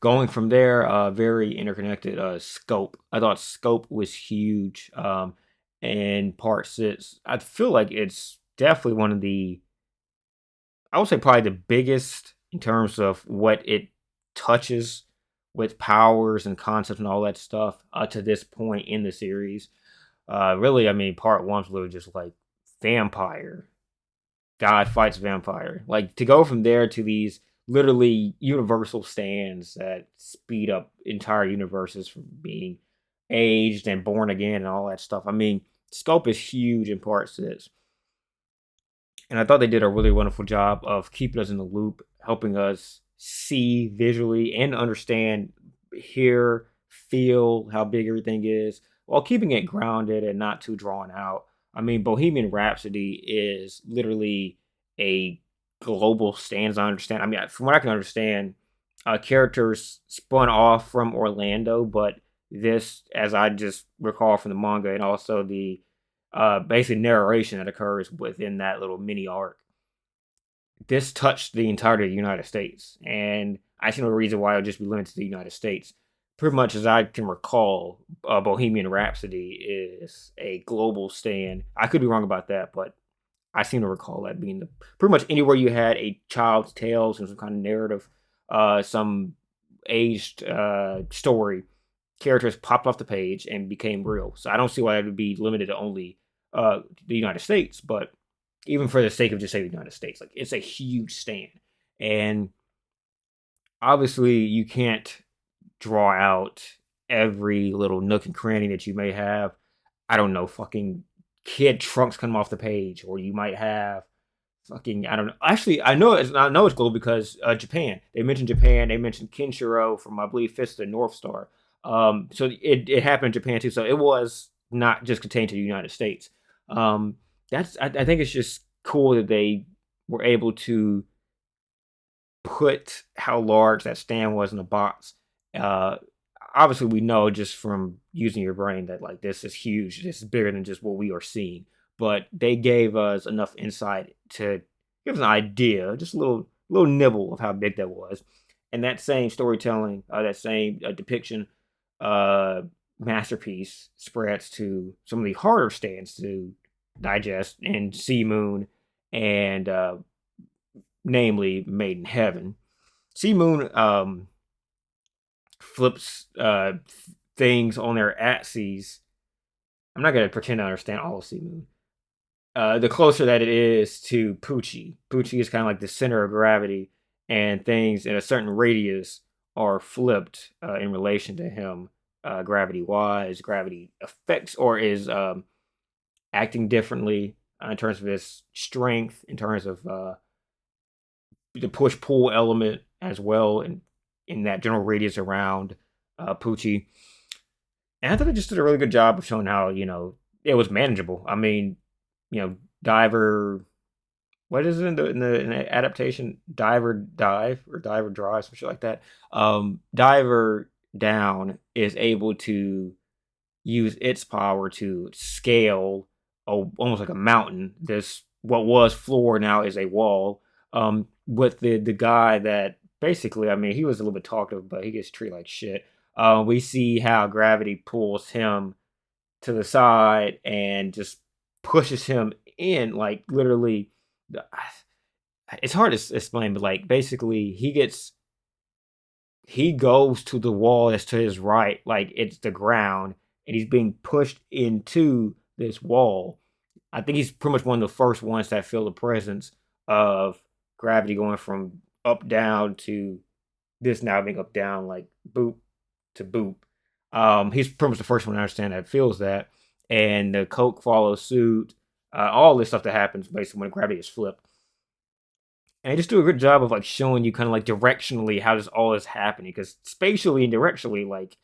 Going from there, very interconnected. Scope. I thought scope was huge. And part six, I feel like it's definitely one of the, I would say probably the biggest in terms of what it touches with powers and concepts and all that stuff to this point in the series. Really, I mean, part one's literally just like vampire. God fights vampire. Like to go from there to these literally universal stands that speed up entire universes from being aged and born again and all that stuff. I mean, scope is huge in part six. And I thought they did a really wonderful job of keeping us in the loop, helping us see visually and understand, hear, feel how big everything is, while keeping it grounded and not too drawn out. I mean, Bohemian Rhapsody is literally a global stand, as I understand. I mean, from what I can understand, characters spun off from Orlando, but this, as I just recall from the manga and also the basic narration that occurs within that little mini arc. This touched the entirety of the United States, and I see no reason why it would just be limited to the United States. Pretty much as I can recall, Bohemian Rhapsody is a global stand. I could be wrong about that, but I seem to recall that being the pretty much anywhere you had a child's tales and some kind of narrative, some aged story, characters popped off the page and became real. So I don't see why it would be limited to only the United States, but even for the sake of just saying the United States, like it's a huge stand, and obviously you can't draw out every little nook and cranny that you may have. I don't know, fucking kid trunks come off the page, or you might have fucking I don't know. Actually, I know it's global because Japan. They mentioned Japan. They mentioned Kenshiro from I believe Fist of the North Star. So it happened in Japan too. So it was not just contained to the United States. Um, I think it's just cool that they were able to put how large that stand was in the box. Uh, Obviously, we know just from using your brain that like this is huge. This is bigger than just what we are seeing. But they gave us enough insight to give us an idea, just a little nibble of how big that was. And that same storytelling, that same depiction, uh, masterpiece spreads to some of the harder stands to digest in Sea Moon and namely Made in Heaven. Sea Moon flips things on their axes. I'm not gonna pretend to understand all of Sea Moon. The closer that it is to Poochie. Poochie is kind of like the center of gravity, and things in a certain radius are flipped in relation to him, gravity wise. Gravity affects or is acting differently in terms of his strength, in terms of the push pull element as well, and in that general radius around Poochie. And I thought they just did a really good job of showing how it was manageable. I mean, Diver. What is it in the adaptation? Diver dive or diver drive, some shit like that. Diver down is able to use its power to scale almost like a mountain. This what was floor now is a wall. With the guy that basically, I mean, he was a little bit talkative, but he gets treated like shit. We see how gravity pulls him to the side and just pushes him in, like literally. It's hard to explain, but like basically, he goes to the wall that's to his right, like it's the ground, and he's being pushed into this wall. I think he's pretty much one of the first ones that feel the presence of gravity going from up down to this now being up down, like boop to boop. He's pretty much the first one I understand that feels that, and the Coke follows suit. All this stuff that happens basically when gravity is flipped, and they just do a good job of like showing you kind of like directionally how this all is happening because spatially and directionally like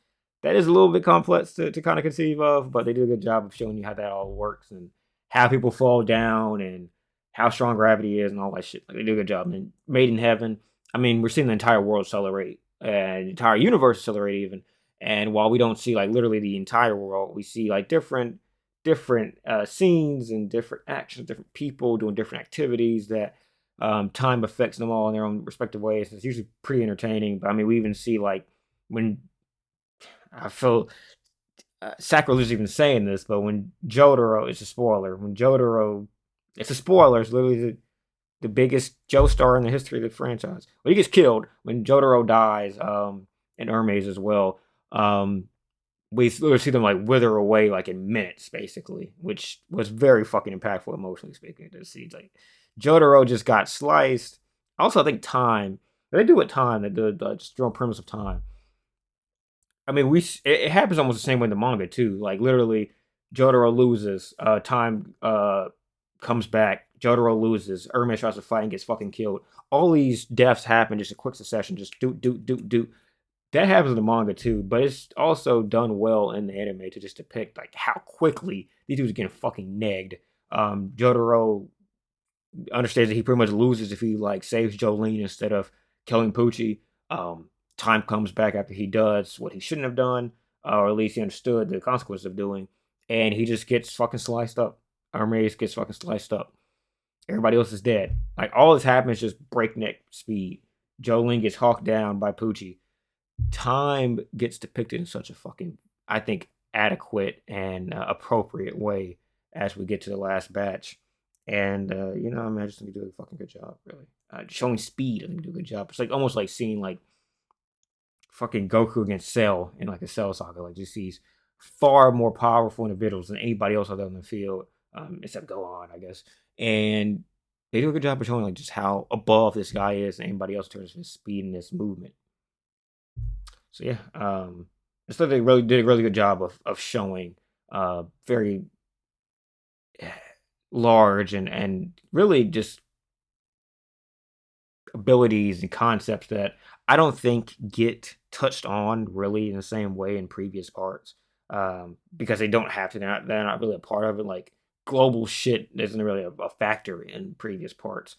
that is a little bit complex to kind of conceive of, but they do a good job of showing you how that all works and how people fall down and how strong gravity is and all that shit. Like they do a good job. And Made in Heaven, I mean, we're seeing the entire world accelerate and the entire universe accelerate even. And while we don't see like literally the entire world, we see like different scenes and different actions, different people doing different activities that Time affects them all in their own respective ways. It's usually pretty entertaining. But I mean, we even see like when I feel sacrilege even saying this, but when Jotaro, it's a spoiler. When Jotaro, it's a spoiler. It's literally the biggest Joestar in the history of the franchise. Well, he gets killed when Jotaro dies, and Hermes as well. Um, we literally see them like wither away like in minutes, basically, which was very fucking impactful emotionally speaking. To see like Jotaro just got sliced. Also, I think time. They do with time. They do the just general premise of time. I mean, it happens almost the same way in the manga too. Like literally, Jotaro loses. Time comes back. Jotaro loses. Hermes tries to fight and gets fucking killed. All these deaths happen just in quick succession. Just do. That happens in the manga too, but it's also done well in the anime to just depict like how quickly these dudes are getting fucking negged. Jotaro understands that he pretty much loses if he like saves Jolene instead of killing Poochie. Um, Time comes back after he does what he shouldn't have done, or at least he understood the consequences of doing, and he just gets fucking sliced up. Hermes gets fucking sliced up. Everybody else is dead. Like all this happens just breakneck speed. Jolene gets hawked down by Poochie. Time gets depicted in such a fucking, I think, adequate and appropriate way as we get to the last batch. And I mean, I just think they do a fucking good job, really. Showing speed, I think they do a good job. It's like almost like seeing like fucking Goku against Cell in like a Cell saga. Like just these far more powerful individuals than anybody else out there on the field, except Gohan, I guess. And they do a good job of showing like just how above this guy is and anybody else in terms of his speed and his movement. So yeah, I thought they really did a really good job of showing very large and really just abilities and concepts that I don't think get touched on really in the same way in previous parts, because they don't have to. They're not really a part of it. Like global shit isn't really a factor in previous parts.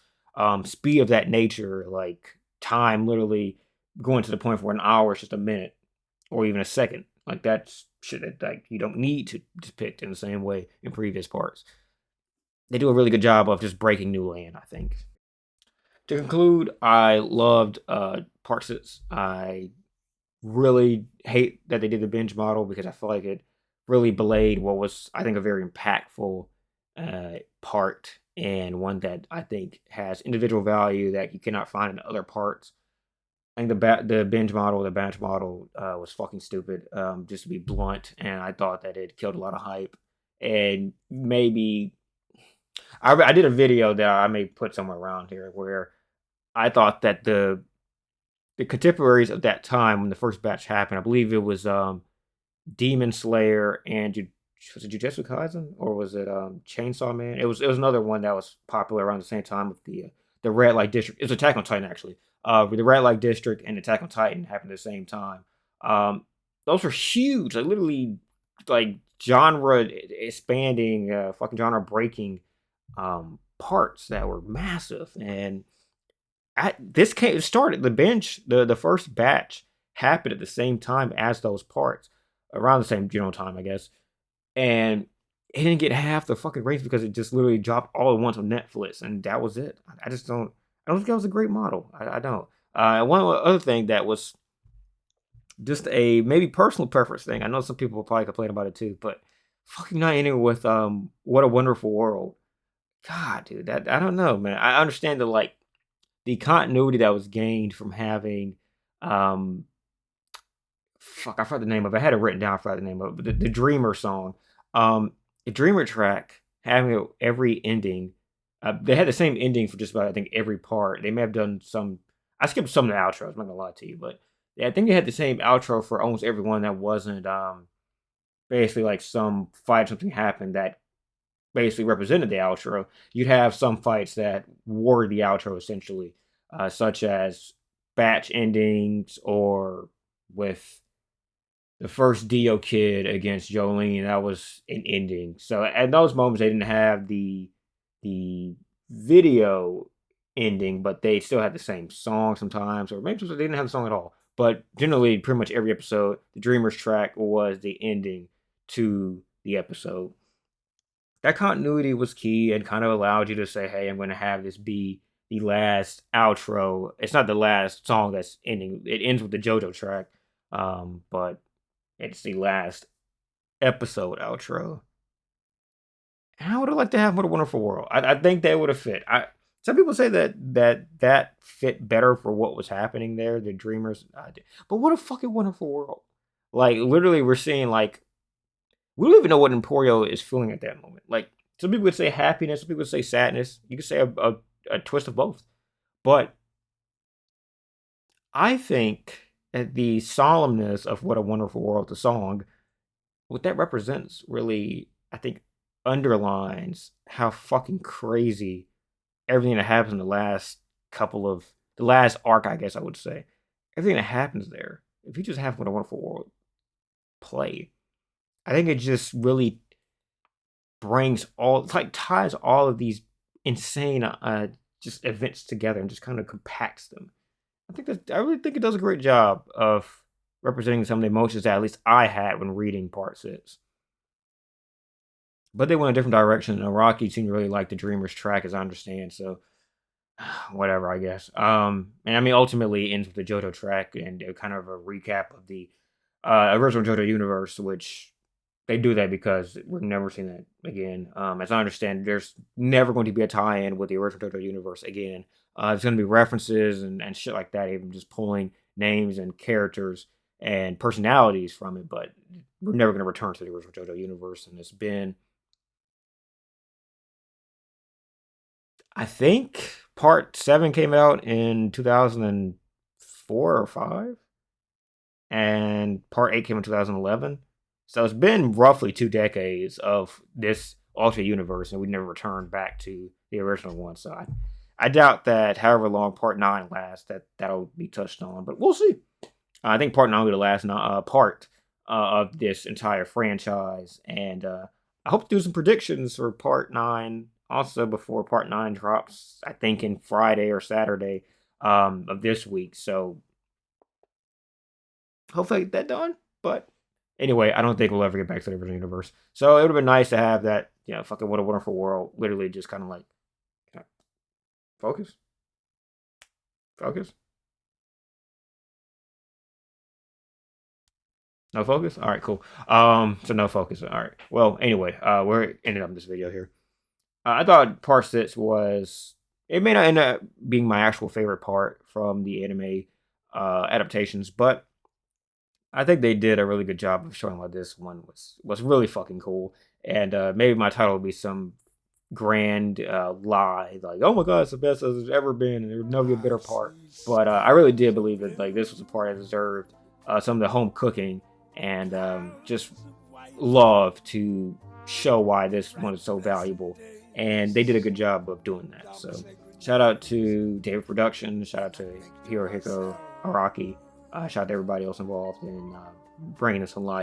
Speed of that nature, like time, literally going to the point where an hour is just a minute or even a second. Like that's shit that like you don't need to depict in the same way in previous parts. They do a really good job of just breaking new land, I think. To conclude, I loved Part Six. I really hate that they did the binge model because I feel like it really belayed what was, I think, a very impactful part and one that I think has individual value that you cannot find in other parts. I think the binge model, the batch model, was fucking stupid. Just to be blunt, and I thought that it killed a lot of hype. And maybe I did a video that I may put somewhere around here where I thought that the contemporaries of that time when the first batch happened, I believe it was Demon Slayer and was it Jujutsu Kaisen or was it Chainsaw Man? It was another one that was popular around the same time with the Red Light District. It was Attack on Titan actually. With the Red Light District and Attack on Titan happened at the same time. Those were huge, like literally like genre expanding, fucking genre breaking parts that were massive. And this came started the bench the first batch happened at the same time as those parts, around the same general time, I guess. And it didn't get half the fucking ratings because it just literally dropped all at once on Netflix, and that was it. I just don't. I don't think that was a great model. I don't. One other thing that was just a maybe personal preference thing. I know some people will probably complain about it too, but fucking not ending with What a Wonderful World. God, dude, that I don't know, man. I understand the continuity that was gained from having um fuck, I forgot the name of it. I had it written down, I forgot the name of it, but the Dreamer song. The Dreamer track having every ending. They had the same ending for just about I think every part. They may have done some. I skipped some of the outros. I'm not gonna lie to you, but yeah, I think they had the same outro for almost everyone that wasn't basically like some fight something happened that basically represented the outro. You'd have some fights that were the outro essentially, such as batch endings or with the first Dio kid against Jolene. That was an ending. So at those moments, they didn't have the video ending, but they still had the same song sometimes, or maybe sometimes they didn't have the song at all. But generally, pretty much every episode, the Dreamers track was the ending to the episode. That continuity was key and kind of allowed you to say, "Hey, I'm going to have this be the last outro. It's not the last song that's ending. It ends with the JoJo track, but it's the last episode outro. I would have liked to have What a Wonderful World. I think that would have fit. Some people say that fit better for what was happening there, the Dreamers. But what a fucking wonderful world! Like literally, we're seeing like we don't even know what Emporio is feeling at that moment. Like some people would say happiness, some people would say sadness. You could say a twist of both. But I think that the solemnness of What a Wonderful World, the song, what that represents really, I think, underlines how fucking crazy everything that happens in the last arc, I guess I would say. Everything that happens there. If you just have What a Wonderful World play, I think it just really brings all, it's like ties all of these insane just events together and just kind of compacts them. I really think it does a great job of representing some of the emotions that at least I had when reading Part 6. But they went a different direction, and Rocky seemed to really like the Dreamers track, as I understand. So, whatever, I guess. And I mean, ultimately, it ends with the Jojo track and kind of a recap of the original Jojo universe, which they do that because we're never seeing that again. As I understand, there's never going to be a tie-in with the original Jojo universe again. There's going to be references and shit like that, even just pulling names and characters and personalities from it, but we're never going to return to the original Jojo universe. And it's been, I think, part 7 came out in 2004 or 5, and part 8 came in 2011. So it's been roughly 2 decades of this alternate universe, and we never returned back to the original one. So I doubt that however long part 9 lasts, that'll be touched on, but we'll see. I think part 9 will be the last part of this entire franchise, and I hope to do some predictions for part 9 also before part 9 drops, I think in Friday or Saturday of this week. So hopefully I get that done. But anyway, I don't think we'll ever get back to the original universe. So it would have been nice to have that, fucking What a Wonderful World literally just kind of like, focus, focus. No focus? All right, cool. So no focus. All right. Well, anyway, we're ending up this video here. I thought part 6 was, it may not end up being my actual favorite part from the anime adaptations, but I think they did a really good job of showing why this one was really fucking cool. And maybe my title will be some grand lie, like, oh my god, it's the best as it's ever been, and there would never be a better part. But I really did believe that like this was a part that deserved some of the home cooking and just love to show why this one is so valuable. And they did a good job of doing that. So shout out to David Production, shout out to Hirohiko Araki, shout out to everybody else involved in bringing this to life.